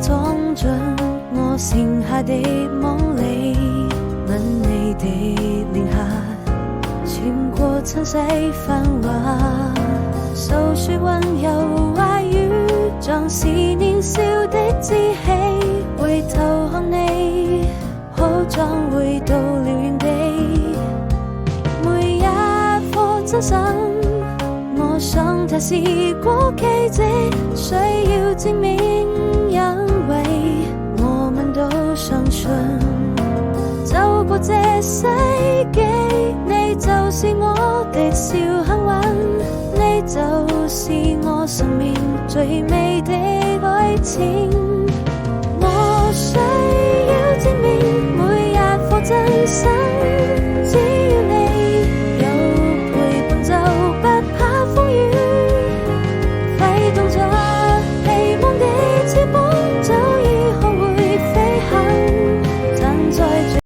裝進我剩下的夢裡，吻你的臉頰，穿過塵世繁華，訴說溫柔話語，像是年少的志氣。回頭看你，好像回到了原地，每一顆真心，我想它是過奇蹟，需要證明，因為我們都相信，走過這世紀，你就是我的小幸運，你就是我生命最美的愛情。我需要證明每一顆真心，